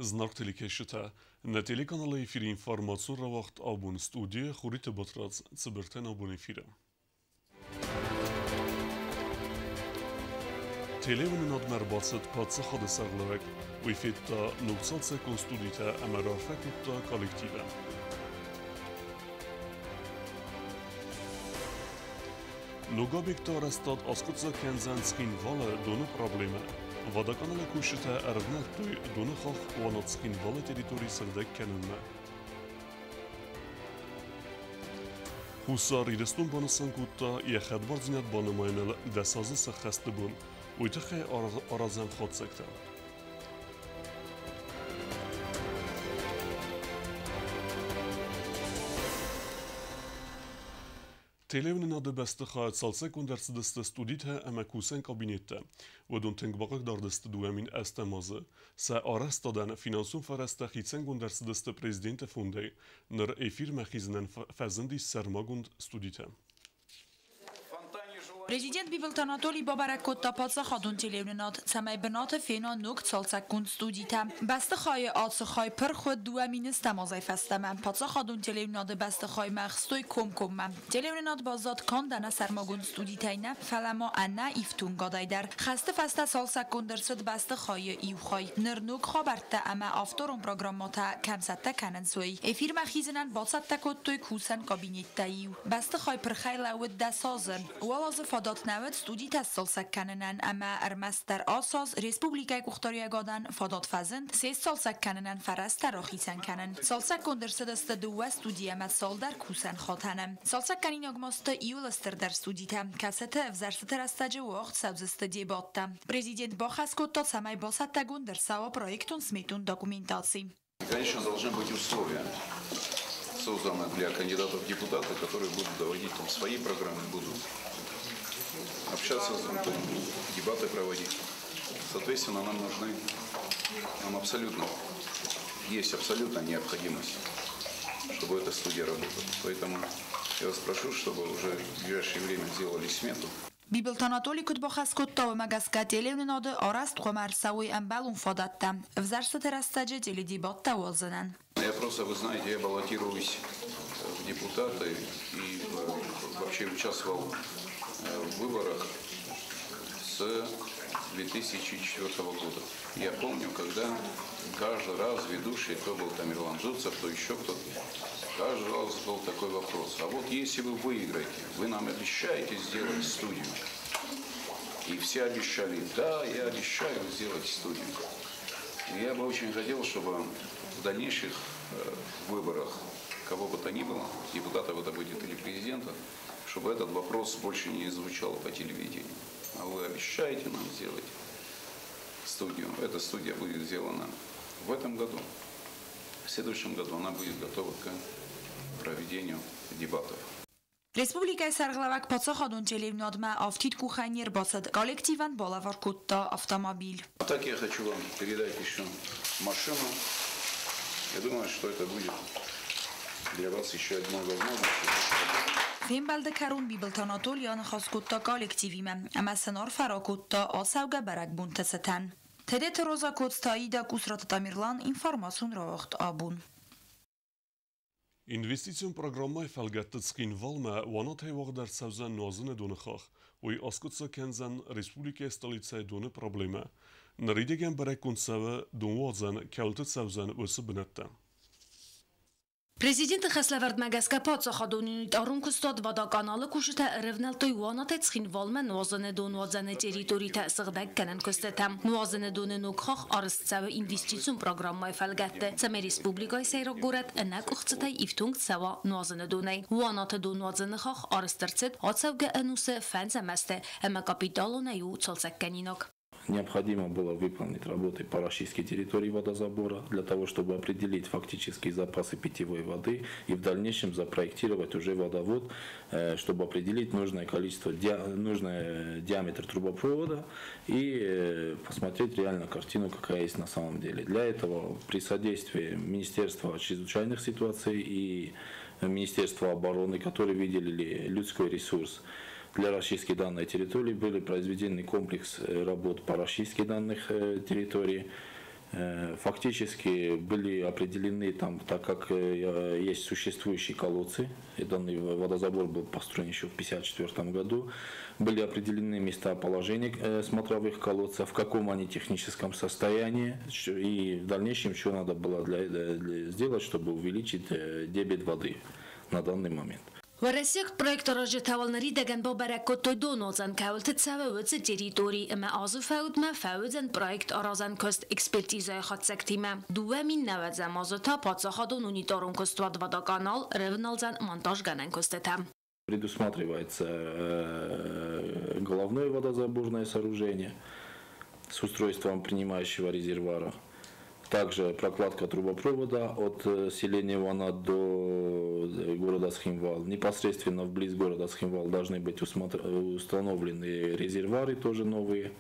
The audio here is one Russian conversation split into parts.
Знак телекешите на телеканала эфире информацию равахт абун студия хурите батрац цибертен абун эфире. Телевизионный надмер бацет патса хады саглавек уйфетта 90 секунд студита амарафекутта коллектива. Нугабикта растад аскутза кензанскин вала дону проблема. Водоканала кушата арвналтуй дону хах ванатскин вала территории сагдак кенунма. Хусар идестун банасан кутта я хадбар зинят банамайнал дасазы сахастыбун. Уйтахе аразан ход сектор. Телевизионный надо бастыха салсекундерс десте студите амакусен кабинетте. Водун тенгбакак дардесте дуэмин эстемазы. Са арестадан финансун фаресте хитсенгундерс десте президенте фундей. Нер эфир махизнен фазенди сермагунд студите. Президент Бибелт Анатолий Бабаракотта пацахадун телевизионат самай бната фена нукт салсакунд студита. Бастыхай ацхай перход дуэмин эстемазай фестема. Пацахадун телевизионат бастыхай махстой ком. Телевизионат базат кандана сермагунд студитайна фалама анна ифтун гадайдар. Хасте фесте салсакундерсد бастыхای ایوخای نرنوک خبرته اما آفتورون پروگراماتا کمسته کنن سوی افیر مخیزنن باست کتوی کوسن کابینت تایو бастыхای پرخیل اود دسازن ولاز فادات نود استودی تسال سکننن اما ارمستر آساز ریسپوبلیکای کختاری گادن فادات فزند 3 سال سکننن فرست راخیسن کنن سال سکندرسد است دو استودی اما سال در کوسن خاطنم سال سکنین اگماست ایولستر در استودی تام کسته افزرستر استجه وقت سبزست دیباتم Президент Бахаскотта самай басатта гундерсава проектун сметун документации. Конечно, должны быть условия, созданные для кандидатов в депутаты, которые будут доводить там свои программы, будут общаться с друг другом, дебаты проводить. Соответственно, нам абсолютно, есть абсолютная необходимость, чтобы эта студия работала. Поэтому я вас прошу, чтобы уже в ближайшее время сделали смету. Бибелт Анатолий Бахаскотта و مگسکت телевизионада араст хомарсауи амбалун фадаттам. Взарсты растаджи теледебат тавалзанан. Я просто, вы знаете, я баллотируюсь в депутаты и вообще участвовал в выборах с 2004 года. Я помню, когда каждый раз ведущий, то был там Ирлан Зуцев, то еще кто-то, каждый раз был такой вопрос. А вот если вы выиграете, вы нам обещаете сделать студию? И все обещали, да, я обещаю сделать студию. И я бы очень хотел, чтобы в дальнейших выборах, кого бы то ни было, депутатов это будет или президента, чтобы этот вопрос больше не звучал по телевидению. А вы обещаете нам сделать студию? Эта студия будет сделана в этом году. В следующем году она будет готова к проведению дебатов. Республика Сарглавак пацахадун телевизионадма автит куханер басад коллективан балавар кутта автомобиль. Так я хочу вам передать еще машину. Я думаю, что это будет для вас еще одной возможностью. فیم بلده کرون بیبلت آناتولیان خاص کتا کالکتیوی من اما سنار فرا کتا آسوگه برک بونتستن تدت روزا کتستایی دا کسرات تامیرلان اینفارماسون را وقت آبون Инвестицион программай фалгаттыцкин валма ванат хевагдар савзан нозын донахах уй аскутса кензан республика столица доны проблема наридеген баракун сава донвазан калтыт савзан өсі бінетті. Президент Хаславард Магаска пацахадунит арункустад вада каналы кушта ревнелтой ванат цхин валма нозаны донвазаны территории сагдак канан кустатам нозаны доны нукхах арстсава инвестицион программай фалгатты саме республикай сайрак горат анак ухцтай ифтунг сава нозаны донай ванат донвазаны хах арстарцет атсавга анусы фанзамасты ама капиталуна ю цалсакканинок. Необходимо было выполнить работы по расчистке территории водозабора для того, чтобы определить фактические запасы питьевой воды и в дальнейшем запроектировать уже водовод, чтобы определить нужное количество, нужный диаметр трубопровода и посмотреть реально картину, какая есть на самом деле. Для этого при содействии Министерства чрезвычайных ситуаций и Министерства обороны, которые видели людской ресурс, для расчистки данной территории были произведены комплекс работ по расчистке данных территорий. Фактически были определены там, так как есть существующие колодцы, и данный водозабор был построен еще в 1954 году, были определены места положения смотровых колодцев, в каком они техническом состоянии, и в дальнейшем что надо было сделать, чтобы увеличить дебет воды на данный момент. ورسیق پروژه راجع توانری دگن با برکت تو دو نوزن کولت سوابط تریتوری اما آزو فود ما فودن پروژه آرازن کست اکسپرتیزای خود سکتیمه دوامین نود زمازو تا پادساخادون унитарун کست و دودا کانال رونالزن монтаж گنن کستتم. Предусматривается головное водозаборное сооружение с устройством принимающего резервуара. Также прокладка трубопровода от селения Вана до города Схимвал. Непосредственно вблизи города Схимвал должны быть установлены резервуары тоже новые.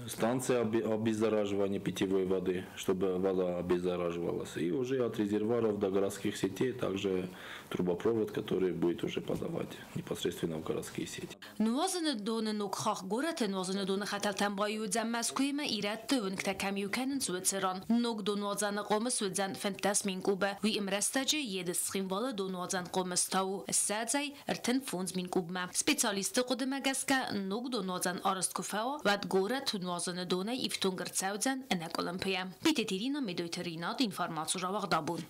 Станция обеззараживания питьевой воды, чтобы вода обеззараживалась. И уже от резервуаров до городских сетей также трубопровод, который будет уже подавать непосредственно в городские сети. نوازن دون نکخاخ گورت نوازن دون خطر تنبایی و زن مسکوی ما ایراد تون کتا کمی و کنن سویتسران نوک دون وازن قوم سویتزن فنتاس من کوبه وی امرستاجه ید سخیم والا دون وازن قوم استاو السادزای ارتن فونز من کوب ما سپیتالیست قدمه گسکه نوک دون وازن آرست کفاو و گورت نوازن دونه ایفتون گرد سویتزن انک المپیا بیتتیرینا میدویترینا d'informațu ravaq dabun.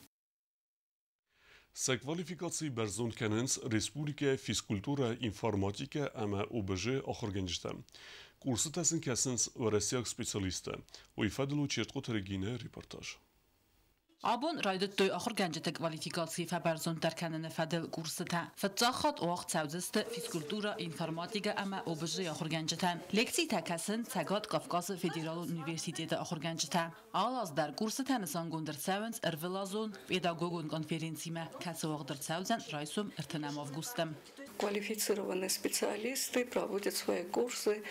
Se kwalifikacji berzon kenens Respublike Fiskultura Informatike ama OBJ ochorganistem. Kursu tesin kesens öğresiyak specialiste. O ifadelu çertkot regine reportaj. Abon raydet toy axır gəncətə kvalifikasiya fəbərzon dərkənini fədil kursıta. Fətzaxat oaq çəvzəstə fiskultura informatika ama OBJ axır gəncətən. Leksi təkəsin Səqat Qafqaz Federal Universiteti axır gəncətə. Alaz dar kursıta nisan gondar çəvəns ervilazon pedagogun konferensiyme kəsi oaqdır çəvzən Raysum ertənəm avgustem. Квалифицированные специалисты проводят свои курсы.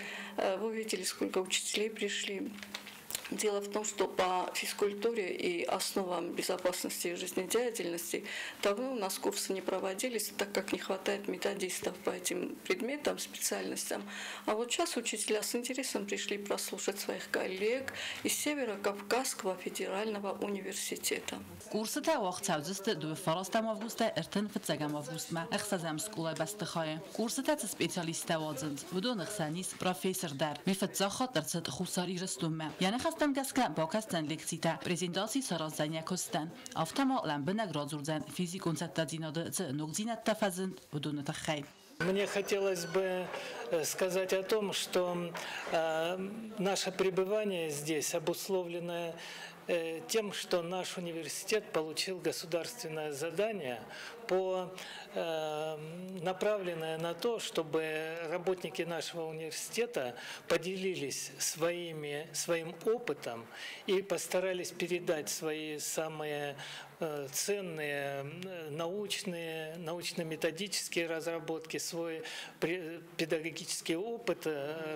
Вы видели, сколько учителей пришли. Дело в том, что по физкультуре и основам безопасности и жизнедеятельности давно у нас курсы не проводились, так как не хватает методистов по этим предметам, специальностям. А вот сейчас учителя с интересом пришли прослушать своих коллег из Северо-Кавказского федерального университета. Курсы та вaqt çavzıstı dü farastam avgusta ertin fıtsagam avgustma ixsazam skolay bastıxaya. Kurсы та специалиста вадзанд. Vudon ixsanis professor dar. Vi fıtsaxat derset xusar irastumma. Yani Tam gaska bakastan lekcita prezentacji sarazdania kostan. Автома ламбы наградзурзан физикун саттадзиноды ц ногзинатта фазын удуны тахай. Мне хотелось бы сказать о том, что наше пребывание здесь обусловлено тем, что наш университет получил государственное задание, направленное на то, чтобы работники нашего университета поделились своим опытом и постарались передать свои самые ценные научно-методические разработки, свой педагогический опыт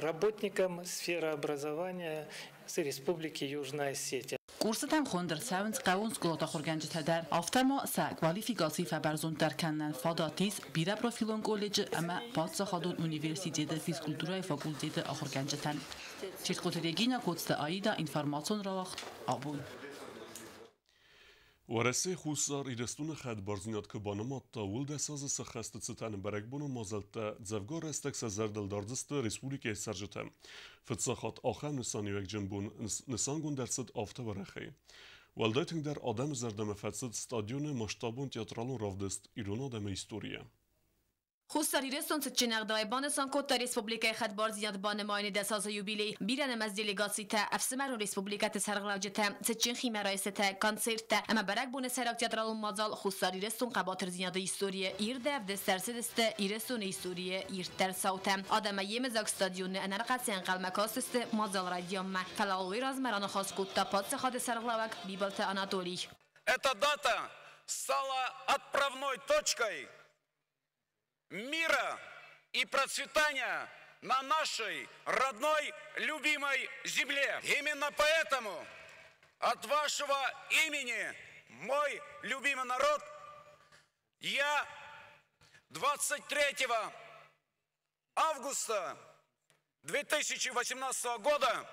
работникам сферы образования Республики Южная Осетия. Kurсы tam xondar səvins qavun skolata xorgəncətə dər. Aftama sə kvalifikasi fəbərzon dərkəndən fadatiz bira profilon kolleji ama Padsaxadun Universiteti Fiskulturaya Fakulteti xorgəncətən. Çirtkot Regina Kotsta Aida informasyon ravaq abun. ورسه خوصار ایرستون خد بارزینات که بانمات تا ولد ساز سخست ستان برگبون و مازلتا زفگار استک سزردل داردست رسپولیک سرجتم فتساخات آخر نسانی وک جنبون نسانگون درصد آفته برخی والدایتنگ در آدم زردم فتسد ستادیون مشتابون تیاترالون رافدست ایرون آدم ایستوریه خصوصی رسانه چنگدای بانسان کوتا ریسپوبلیکای خدبار زیاد بانماین دساز یوبیلی بیرن از دلیگاسی تا افسمر ریسپوبلیکات سرگلاجته سچین خیمرایسته کانسرت اما برگ بون سرک تئاترال مازال خصوصی رسان قباتر زیاد استوریه ایرده دسترسدست ایرسون استوریه ایرتر ساوتم آدم یم زاک استادیون انرقاسین قلمکاست مازال رادیوم فلاوی размерано خاص کوتا پادس خاد سرگلاوک بیبالت آناتولی. Эта дата стала отправной точкой мира и процветания на нашей родной, любимой земле. Именно поэтому от вашего имени, мой любимый народ, я 23 августа 2018 года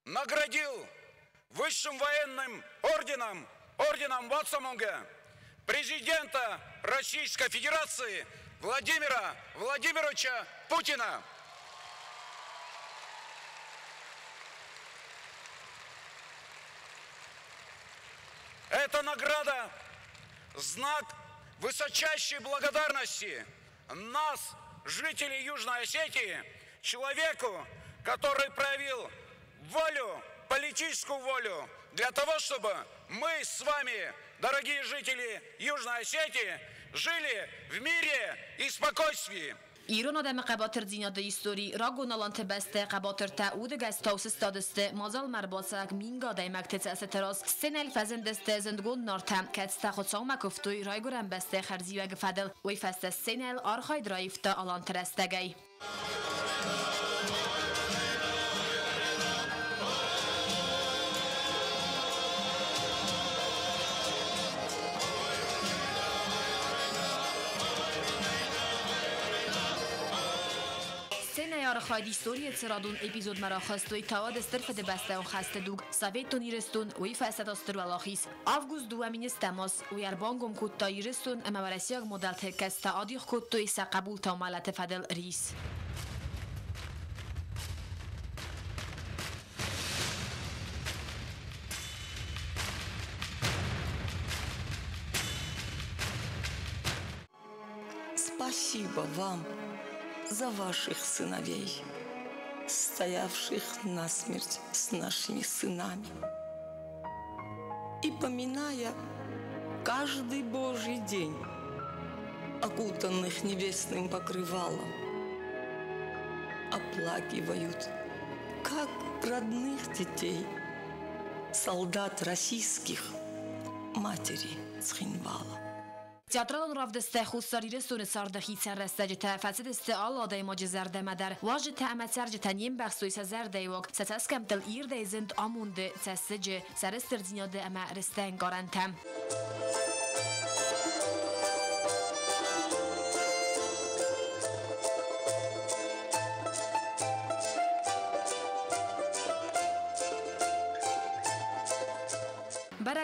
наградил высшим военным орденом Ватсамонга президента Российской Федерации Владимира Владимировича Путина. Эта награда – знак высочайшей благодарности нас, жителей Южной Осетии, человеку, который проявил волю, политическую волю, для того, чтобы мы с вами, дорогие жители Южной Осетии, жили в мире и спокойствии. ایران آدم قباتر زیناده ایستوری را گونالانت بسته قباتر تعود گستاوس استادسته مازال مرباسک مینگا دایمکت استراس سنل فزن دسته زندگون نارتم که استخوصا مکفتوی رایگورم بسته خرزی و گفدل وی فست سنل آرخای درایفته آلانتر استگی خواهد ایستوری اترادون اپیزود مرا خواستوی تاواد استرفت بسته و خسته دوگ سویت نیرستون وی فسد استر ولاخیس آفگوز دوامین استماس وی اربانگم کود تا ایرستون اما برسیاگ مدل ترکست تا آدیخ کود توی سقبول تا مالت فدل ریس Спасибо вам за ваших сыновей, стоявших насмерть с нашими сынами. И поминая каждый Божий день, окутанных небесным покрывалом, оплакивают, как родных детей, солдат российских, матери Цхинвала. تئاترالون رفته خودساری رسون ساردخی سررسته فسد استعال آدای ماج زرده مدر واج تعمد سرج تنیم بخصوی سزرده وق ستاس کم تل ایرده زند آمونده تسجه سرستر زیاده اما رستن گارنتم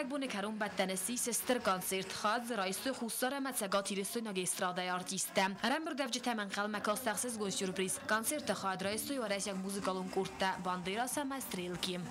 برگ بونه کرون بدنسی سستر کانسرت خواهد رایستو خوستار متسگاتی رسو ناگه استراده آرتیستم هرم برو دفجه تمنقل مکاس تخصیص گوش جورپریز کانسرت خواهد رایستو یوارش یک موزیکالون کرده باندیراس هم استریل کیم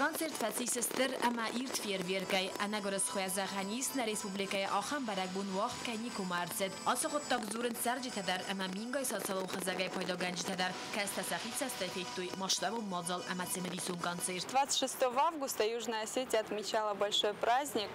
Konzert فسیس استر اما ایرت فیرویرگای انگارس خوی زخانیست نه ریسپوبلیکای آخام برگ بون وقت کنی کمارزد آسا خود تاک زورن سرجی تدر اما مینگای سالسالو خزگای پایدا گنجی تدر که است تسخیت سستفیکتوی مشتب و مازال اما سمدیسون концерт. 26 августа Южная Осетия отмечала большой праздник.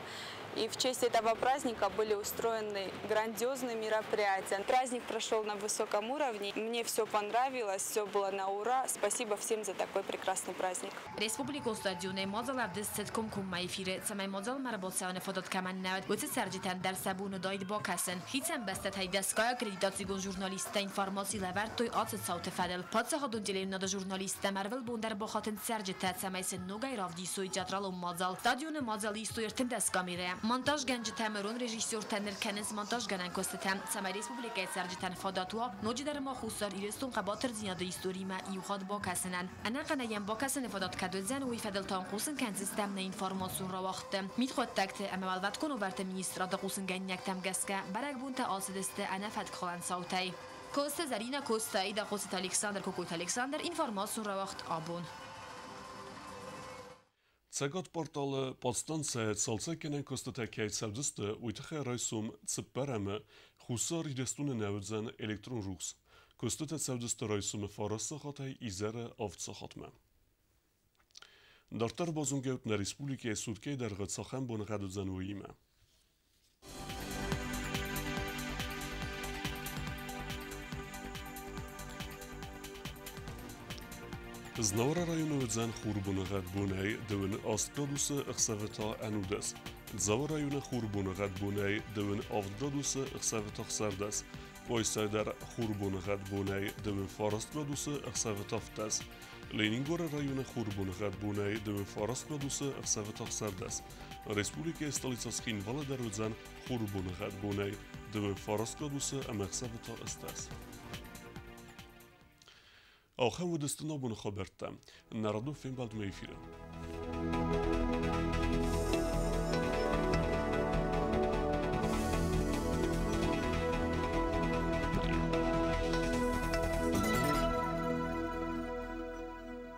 И в честь этого праздника были устроены грандиозные мероприятия. Праздник прошел на высоком уровне. Мне все понравилось, все было на ура. Спасибо всем за такой прекрасный праздник. Республика стадионе мазал авдестет ком майфире. Самай мазал марбоцяне фотот каман навд. Вот сержитан در سبون داید با کسن. هیچم بسته های دستگاه اکریدیتاسیون ژورنالیست اینفورماسی لورد توی آت صوت فدل. پادشاه دونجلی ندا ژورنالیست مرول بوندر با خاطر سرجت سمای سنوگای رافدی سوی جدرال و مازال. استادیون مازالی استویر تم دستگاه میره. مونتاژ گنج تمرون رژیسور تنر کنز مونتاژ گنن کوستم سمای ریسپوبلیکای سرجتن فاداتوا نوجی در ما خوستار ایرستون قباتر زیاده ایستوری ما یوخاد با کسنن انا قنایم با کسن فادات کدوزن وی فدل تان قوسن کنسیستم نه اینفورماسیون را وقت میخواد تکت اما ولوت کنو ورت مینیسترا دا قوسن گنیکتم گسکه برگ بونت آسدسته انا فد خلان صوتی کوست زرینا کوستای دا قوست الکساندر کوکوت الکساندر اینفورماسیون را وقت آبون Цагат portalı Potsdan sayet salsa kenen kostata kayt savdiste uytaxa raysum tsperame khusar idestune nevzen elektron ruks. Kostata savdiste raysum farasa khatay izara avtsa khatma. Dartar bazungeut na Respublike Sudke der gatsakham bon gadzen uyima. Znavara rayonu zan xurbunu gadbunay dövün astgradusa iqsavata anudas. Zavara rayonu xurbunu gadbunay dövün avgradusa iqsavata xsardas. Pojsa در Xurbonuğat bunay 2 Farast gradusu ıqsavet aftas. Leningora rayonu Xurbonuğat bunay 2 Farast gradusu ıqsavet aqsardas. Respublika stolica Xinvala darudsan Xurbonuğat bunay 2 Farast gradusu aqsavet astas. Auch haben wir das dann aber noch Narodu film bald mehr